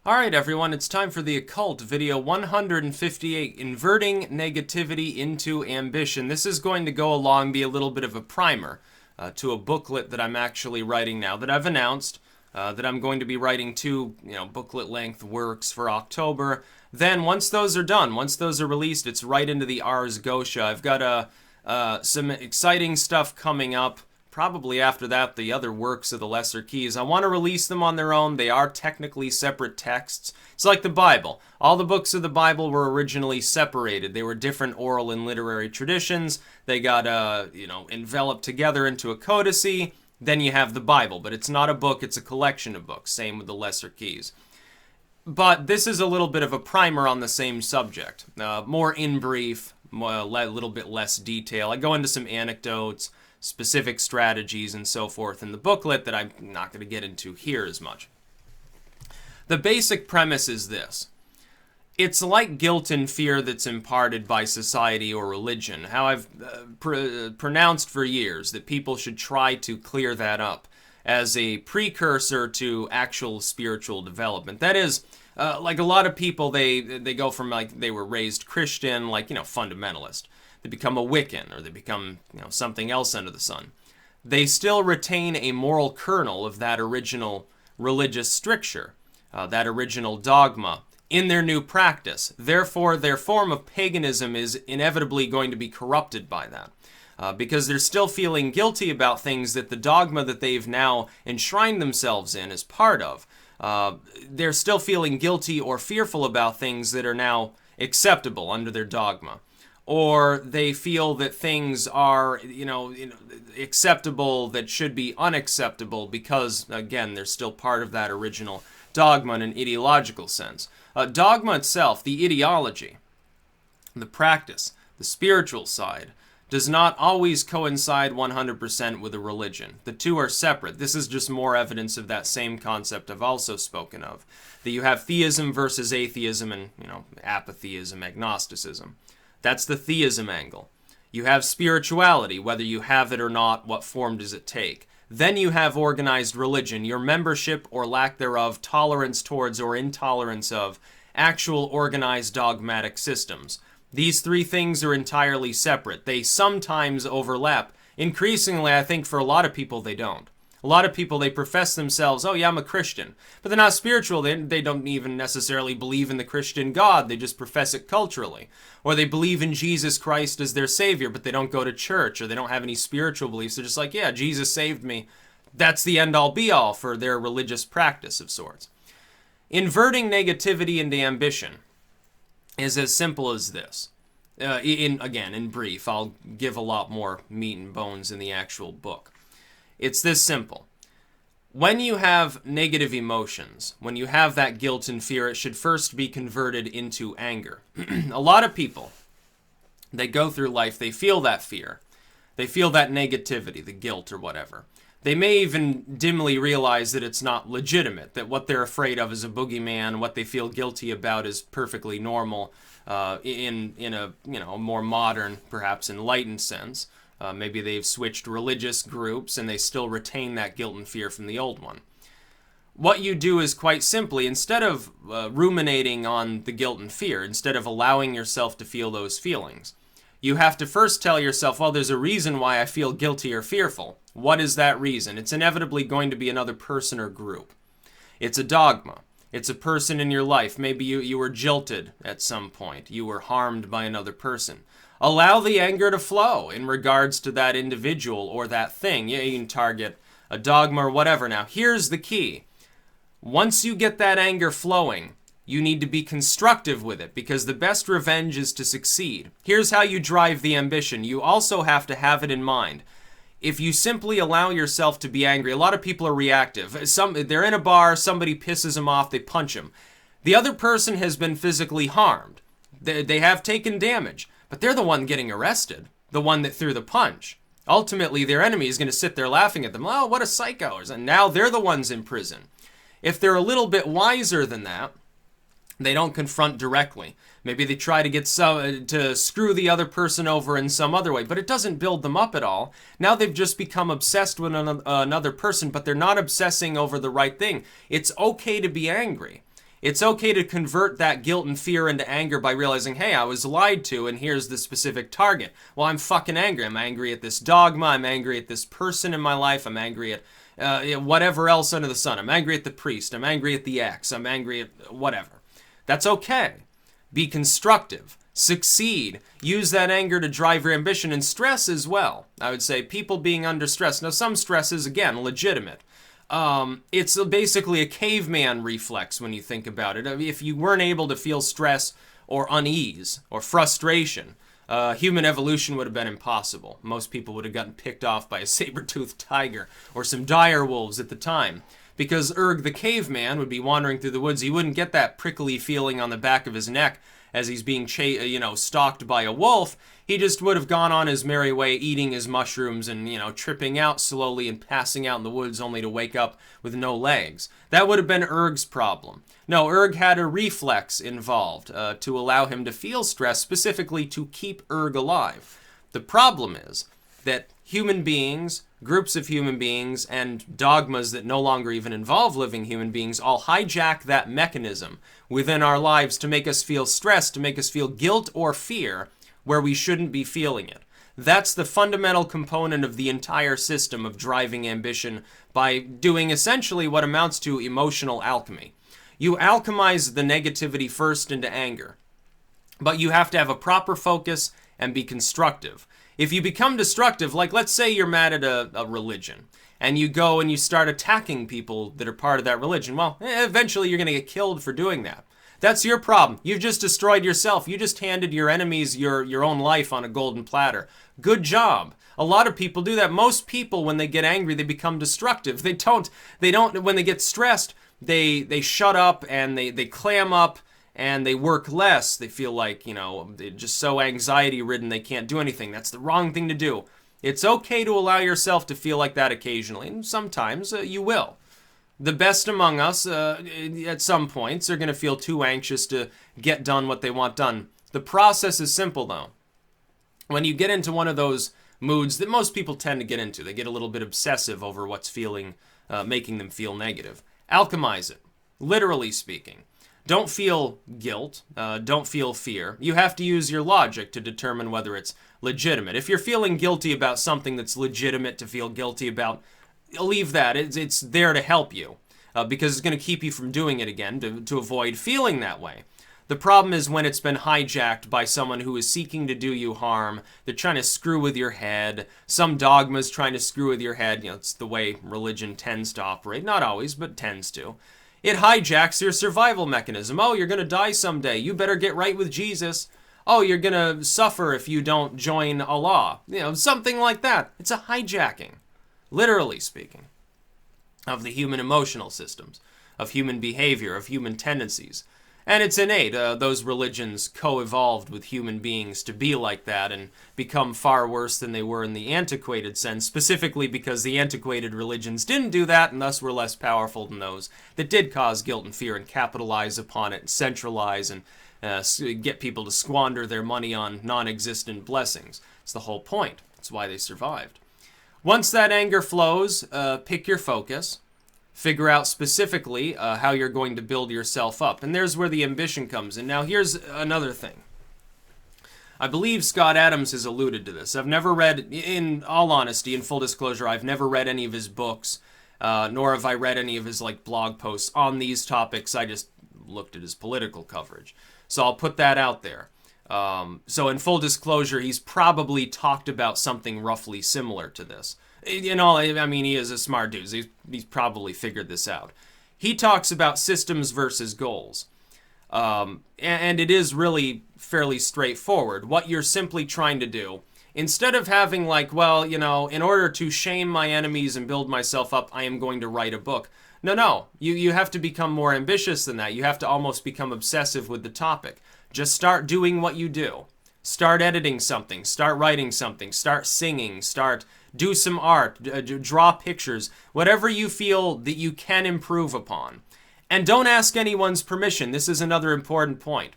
Alright everyone, it's time for the Occult video 158, Inverting Negativity into Ambition. This is going to go along, be a little bit of a primer to a booklet that I'm actually writing now, that I've announced, that I'm going to be writing two, booklet-length works for October. Then, once those are done, once those are released, it's right into the Ars Goetia. I've got some exciting stuff coming up. Probably after that, the other works of the Lesser Keys. I want to release them on their own. They are technically separate texts. It's like the Bible. All the books of the Bible were originally separated. They were different oral and literary traditions. They got, enveloped together into a codicy. Then you have the Bible. But it's not a book, it's a collection of books. Same with the Lesser Keys. But this is a little bit of a primer on the same subject. More in brief, a little bit less detail. I go into some anecdotes, specific strategies, and so forth in the booklet that I'm not going to get into here as much. The basic premise is this. It's like guilt and fear that's imparted by society or religion. How I've pronounced for years that people should try to clear that up as a precursor to actual spiritual development. That is, like a lot of people, they go from like they were raised Christian, like, fundamentalist. They become a Wiccan, or they become, something else under the sun. They still retain a moral kernel of that original religious stricture, that original dogma, in their new practice. Therefore, their form of paganism is inevitably going to be corrupted by that. Because they're still feeling guilty about things that the dogma that they've now enshrined themselves in is part of. They're still feeling guilty or fearful about things that are now acceptable under their dogma. Or they feel that things are, acceptable that should be unacceptable because, again, they're still part of that original dogma in an ideological sense. Dogma itself, the ideology, the practice, the spiritual side, does not always coincide 100% with a religion. The two are separate. This is just more evidence of that same concept I've also spoken of. That you have theism versus atheism and, apatheism, agnosticism. That's the theism angle. You have spirituality, whether you have it or not, what form does it take? Then you have organized religion, your membership or lack thereof, tolerance towards or intolerance of actual organized dogmatic systems. These three things are entirely separate. They sometimes overlap. Increasingly, I think for a lot of people, they don't. A lot of people, they profess themselves, oh yeah, I'm a Christian. But they're not spiritual. They don't even necessarily believe in the Christian God. They just profess it culturally. Or they believe in Jesus Christ as their Savior, but they don't go to church, or they don't have any spiritual beliefs. They're just like, yeah, Jesus saved me. That's the end-all be-all for their religious practice of sorts. Inverting negativity into ambition is as simple as this. In brief, I'll give a lot more meat and bones in the actual book. It's this simple. When you have negative emotions, when you have that guilt and fear, it should first be converted into anger. A lot of people, they go through life, they feel that fear. They feel that negativity, the guilt or whatever. They may even dimly realize that it's not legitimate, that what they're afraid of is a boogeyman, what they feel guilty about is perfectly normal in a more modern, perhaps enlightened sense. Maybe they've switched religious groups and they still retain that guilt and fear from the old one. What you do is quite simply, instead of ruminating on the guilt and fear, instead of allowing yourself to feel those feelings, you have to first tell yourself, well, there's a reason why I feel guilty or fearful. What is that reason? It's inevitably going to be another person or group. It's a dogma. It's a person in your life. Maybe you were jilted at some point. You were harmed by another person. Allow the anger to flow in regards to that individual or that thing. Yeah, you can target a dogma or whatever. Now, here's the key. Once you get that anger flowing, you need to be constructive with it, because the best revenge is to succeed. Here's how you drive the ambition. You also have to have it in mind. If you simply allow yourself to be angry, a lot of people are reactive. They're in a bar, somebody pisses them off, they punch them. The other person has been physically harmed. They have taken damage. But they're the one getting arrested, the one that threw the punch. Ultimately, their enemy is going to sit there laughing at them. Oh, what a psycho. And now they're the ones in prison. If they're a little bit wiser than that, they don't confront directly. Maybe they try to get to screw the other person over in some other way, but it doesn't build them up at all. Now they've just become obsessed with another person, but they're not obsessing over the right thing. It's okay to be angry. It's okay to convert that guilt and fear into anger by realizing, hey, I was lied to, and here's the specific target. Well, I'm fucking angry. I'm angry at this dogma. I'm angry at this person in my life. I'm angry at whatever else under the sun. I'm angry at the priest. I'm angry at the ex. I'm angry at whatever. That's okay. Be constructive. Succeed. Use that anger to drive your ambition, and stress as well. I would say people being under stress. Now, some stress is, again, legitimate. It's basically a caveman reflex when you think about it. I mean, if you weren't able to feel stress or unease or frustration, human evolution would have been impossible. Most people would have gotten picked off by a saber-toothed tiger or some dire wolves at the time. Because Erg the caveman would be wandering through the woods, he wouldn't get that prickly feeling on the back of his neck as he's being stalked by a wolf. He just would have gone on his merry way, eating his mushrooms and, tripping out slowly and passing out in the woods only to wake up with no legs. That would have been Erg's problem. No, Erg had a reflex involved to allow him to feel stress, specifically to keep Erg alive. The problem is that human beings, groups of human beings, and dogmas that no longer even involve living human beings all hijack that mechanism within our lives to make us feel stress, to make us feel guilt or fear where we shouldn't be feeling it. That's the fundamental component of the entire system of driving ambition by doing essentially what amounts to emotional alchemy. You alchemize the negativity first into anger, but you have to have a proper focus and be constructive. If you become destructive, like let's say you're mad at a religion, and you go and you start attacking people that are part of that religion, well, eventually you're going to get killed for doing that. That's your problem. You've just destroyed yourself. You just handed your enemies your own life on a golden platter. Good job. A lot of people do that. Most people, when they get angry, they become destructive. They don't, when they get stressed, they shut up and they clam up and they work less. They feel like, they're just so anxiety-ridden they can't do anything. That's the wrong thing to do. It's okay to allow yourself to feel like that occasionally, and sometimes you will. The best among us, at some points, are going to feel too anxious to get done what they want done. The process is simple, though. When you get into one of those moods that most people tend to get into, they get a little bit obsessive over what's making them feel negative. Alchemize it, literally speaking. Don't feel guilt. Don't feel fear. You have to use your logic to determine whether it's legitimate. If you're feeling guilty about something that's legitimate to feel guilty about, leave that. It's there to help you because it's going to keep you from doing it again to avoid feeling that way. The problem is when it's been hijacked by someone who is seeking to do you harm. They're trying to screw with your head. Some dogma's trying to screw with your head. It's the way religion tends to operate. Not always, but tends to. It hijacks your survival mechanism. Oh, you're going to die someday. You better get right with Jesus. Oh, you're going to suffer if you don't join Allah. Something like that. It's a hijacking, literally speaking, of the human emotional systems, of human behavior, of human tendencies. And it's innate. Those religions co-evolved with human beings to be like that and become far worse than they were in the antiquated sense, specifically because the antiquated religions didn't do that and thus were less powerful than those that did cause guilt and fear and capitalize upon it and centralize and get people to squander their money on non-existent blessings. It's the whole point. It's why they survived. Once that anger flows, pick your focus. Figure out specifically how you're going to build yourself up. And there's where the ambition comes in. Now, here's another thing. I believe Scott Adams has alluded to this. I've never read, in all honesty, in full disclosure, I've never read any of his books, nor have I read any of his blog posts on these topics. I just looked at his political coverage. So I'll put that out there. So in full disclosure, he's probably talked about something roughly similar to this. He is a smart dude. He's probably figured this out. He talks about systems versus goals. And it is really fairly straightforward. What you're simply trying to do, instead of having in order to shame my enemies and build myself up, I am going to write a book. No. You have to become more ambitious than that. You have to almost become obsessive with the topic. Just start doing what you do. Start editing something. Start writing something. Start singing. Do some art, draw pictures, whatever you feel that you can improve upon. And don't ask anyone's permission. This is another important point.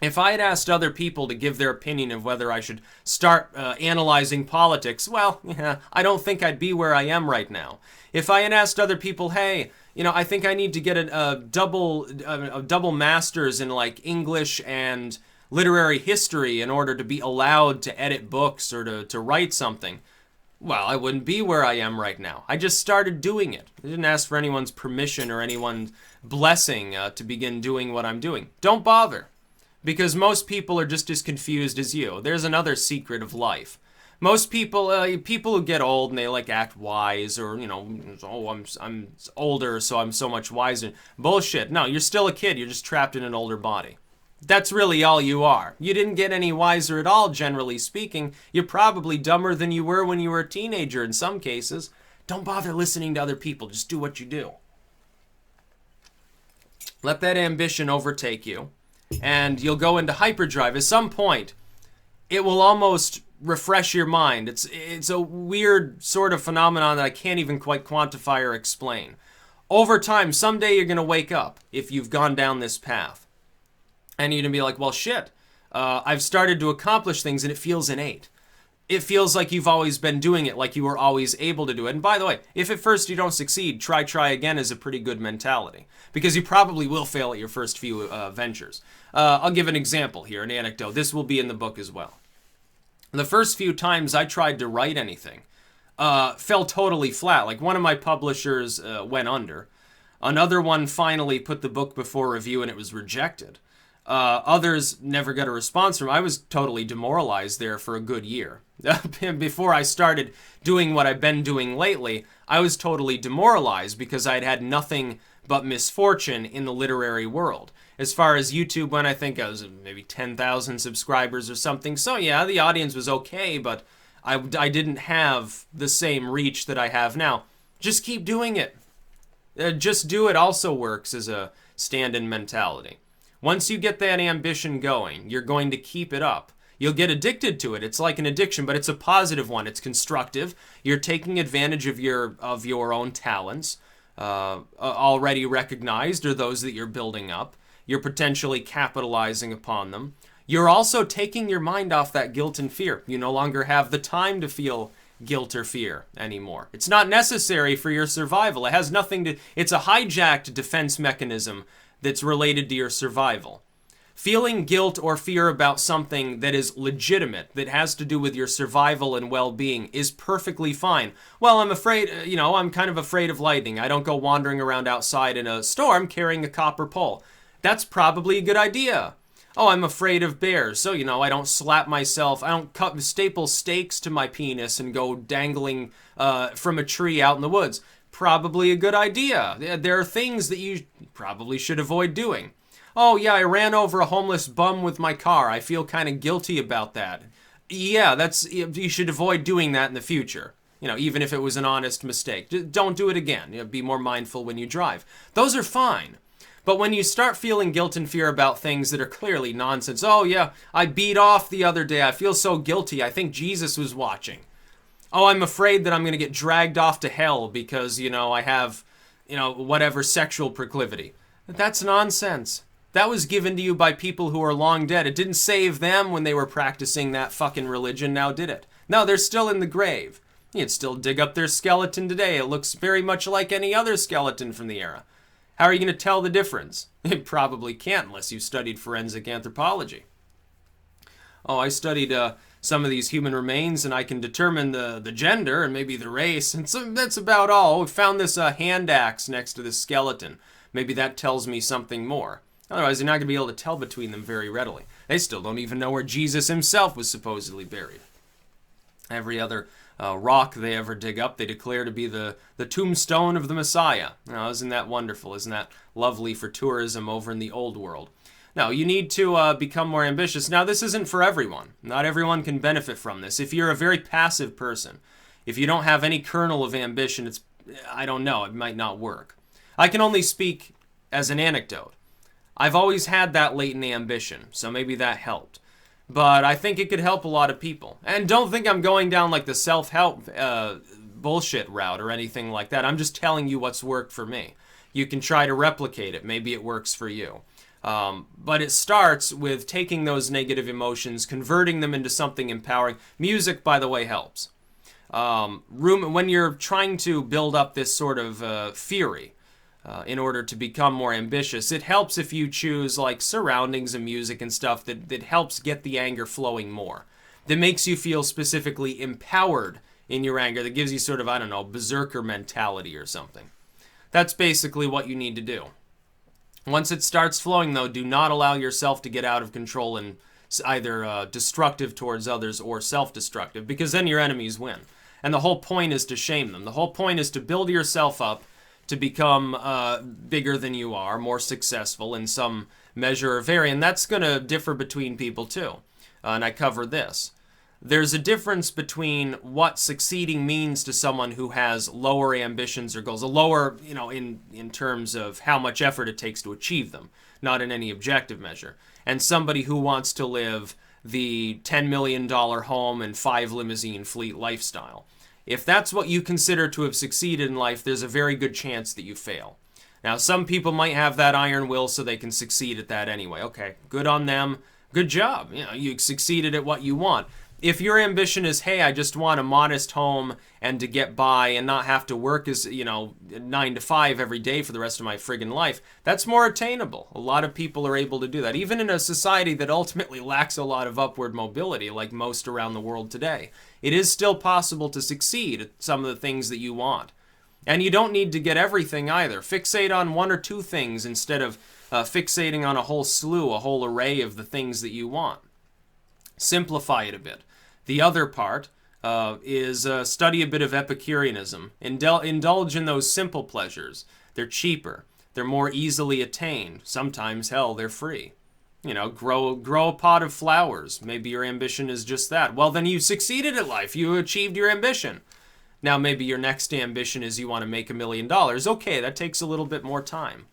If I had asked other people to give their opinion of whether I should start analyzing politics, I don't think I'd be where I am right now. If I had asked other people, hey, You know, I think I need to get a double master's in like English and literary history in order to be allowed to edit books or to write something. Well, I wouldn't be where I am right now. I just started doing it. I didn't ask for anyone's permission or anyone's blessing to begin doing what I'm doing. Don't bother, because most people are just as confused as you. There's another secret of life. Most people, people who get old and they like act wise, or you know, oh, I'm older, so I'm so much wiser. Bullshit. No, you're still a kid. You're just trapped in an older body. That's really all you are. You didn't get any wiser at all, generally speaking. You're probably dumber than you were when you were a teenager in some cases. Don't bother listening to other people. Just do what you do. Let that ambition overtake you, and you'll go into hyperdrive. At some point, it will almost refresh your mind. It's a weird sort of phenomenon that I can't even quite quantify or explain. Over time, someday you're going to wake up if you've gone down this path. And you're going to be like, well, shit, I've started to accomplish things and it feels innate. It feels like you've always been doing it, like you were always able to do it. And by the way, if at first you don't succeed, try again is a pretty good mentality. Because you probably will fail at your first few ventures. I'll give an example here, an anecdote. This will be in the book as well. The first few times I tried to write anything fell totally flat. Like one of my publishers went under. Another one finally put the book before review and it was rejected. Others never got a response from. I was totally demoralized there for a good year. Before I started doing what I've been doing lately, I was totally demoralized because I'd had nothing but misfortune in the literary world. As far as YouTube went, I think I was maybe 10,000 subscribers or something. So yeah, the audience was okay, but I didn't have the same reach that I have now. Just keep doing it. Just do it also works as a stand-in mentality. Once you get that ambition going, you're going to keep it up. You'll get addicted to it. It's like an addiction, but it's a positive one. It's constructive. You're taking advantage of your own talents, already recognized, or those that you're building up. You're potentially capitalizing upon them. You're also taking your mind off that guilt and fear. You no longer have the time to feel guilt or fear anymore. It's not necessary for your survival. It has nothing to... It's a hijacked defense mechanism that's related to your survival. Feeling guilt or fear about something that is legitimate, that has to do with your survival and well-being, is perfectly fine. Well, I'm afraid, I'm kind of afraid of lightning. I don't go wandering around outside in a storm carrying a copper pole. That's probably a good idea. Oh, I'm afraid of bears, so, I don't slap myself. I don't staple stakes to my penis and go dangling from a tree out in the woods. Probably a good idea. There are things that you probably should avoid doing. Oh, yeah, I ran over a homeless bum with my car. I feel kind of guilty about that. Yeah, you should avoid doing that in the future. Even if it was an honest mistake. Don't do it again. Be more mindful when you drive. Those are fine. But when you start feeling guilt and fear about things that are clearly nonsense, oh yeah, I beat off the other day, I feel so guilty, I think Jesus was watching. Oh, I'm afraid that I'm going to get dragged off to hell because, I have, whatever sexual proclivity. That's nonsense. That was given to you by people who are long dead. It didn't save them when they were practicing that fucking religion, now did it? No, they're still in the grave. You'd still dig up their skeleton today. It looks very much like any other skeleton from the era. How are you going to tell the difference? You probably can't unless you studied forensic anthropology. Oh, I studied some of these human remains and I can determine the gender and maybe the race. And so that's about all. We found this hand axe next to this skeleton. Maybe that tells me something more. Otherwise, you're not going to be able to tell between them very readily. They still don't even know where Jesus himself was supposedly buried. Every other rock they ever dig up, they declare to be the tombstone of the Messiah. Now, isn't that wonderful? Isn't that lovely for tourism over in the old world? Now, you need to become more ambitious. Now, this isn't for everyone. Not everyone can benefit from this. If you're a very passive person, if you don't have any kernel of ambition, I don't know, it might not work. I can only speak as an anecdote. I've always had that latent ambition, so maybe that helped. But I think it could help a lot of people. And don't think I'm going down like the self-help bullshit route or anything like that. I'm just telling you what's worked for me. You can try to replicate it. Maybe it works for you. But it starts with taking those negative emotions, converting them into something empowering. Music, by the way, helps. When you're trying to build up this sort of fury, in order to become more ambitious. It helps if you choose like surroundings and music and stuff that helps get the anger flowing more. That makes you feel specifically empowered in your anger. That gives you sort of, I don't know, berserker mentality or something. That's basically what you need to do. Once it starts flowing, though, do not allow yourself to get out of control and either destructive towards others or self-destructive, because then your enemies win. And the whole point is to shame them. The whole point is to build yourself up to become bigger than you are, more successful in some measure or vary. And that's going to differ between people too. And I cover this. There's a difference between what succeeding means to someone who has lower ambitions or goals, a lower, in terms of how much effort it takes to achieve them, not in any objective measure, and somebody who wants to live the $10 million home and 5 limousine fleet lifestyle. If that's what you consider to have succeeded in life, there's a very good chance that you fail. Now, some people might have that iron will so they can succeed at that anyway. Okay, good on them. Good job. You succeeded at what you want. If your ambition is, hey, I just want a modest home and to get by and not have to work as, 9 to 5 every day for the rest of my friggin' life, that's more attainable. A lot of people are able to do that, even in a society that ultimately lacks a lot of upward mobility, like most around the world today. It is still possible to succeed at some of the things that you want. And you don't need to get everything either. Fixate on 1 or 2 things instead of fixating on a whole slew, a whole array of the things that you want. Simplify it a bit. The other part is study a bit of Epicureanism. Indulge in those simple pleasures. They're cheaper. They're more easily attained. Sometimes, hell, they're free. Grow a pot of flowers. Maybe your ambition is just that. Well, then you succeeded at life. You achieved your ambition. Now, maybe your next ambition is you want to make $1 million. Okay, that takes a little bit more time.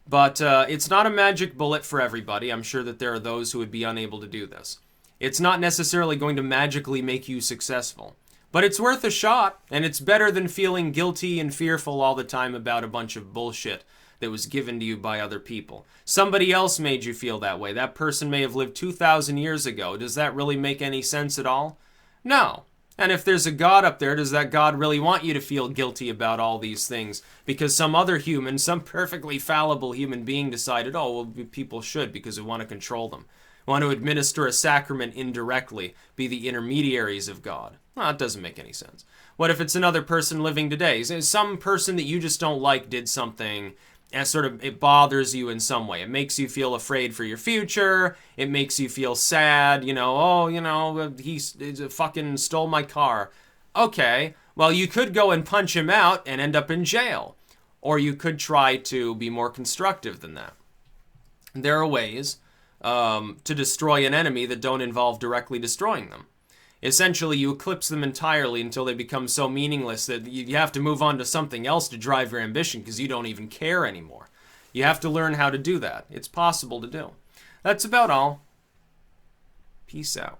But it's not a magic bullet for everybody. I'm sure that there are those who would be unable to do this. It's not necessarily going to magically make you successful. But it's worth a shot, and it's better than feeling guilty and fearful all the time about a bunch of bullshit that was given to you by other people. Somebody else made you feel that way. That person may have lived 2,000 years ago. Does that really make any sense at all? No. And if there's a God up there, does that God really want you to feel guilty about all these things? Because some other human, some perfectly fallible human being decided, oh, well, people should because we want to control them. We want to administer a sacrament indirectly, be the intermediaries of God. Well, that doesn't make any sense. What if it's another person living today? Some person that you just don't like did something and it bothers you in some way. It makes you feel afraid for your future. It makes you feel sad. He fucking stole my car. Okay, well, you could go and punch him out and end up in jail. Or you could try to be more constructive than that. There are ways to destroy an enemy that don't involve directly destroying them. Essentially, you eclipse them entirely until they become so meaningless that you have to move on to something else to drive your ambition because you don't even care anymore. You have to learn how to do that. It's possible to do. That's about all. Peace out.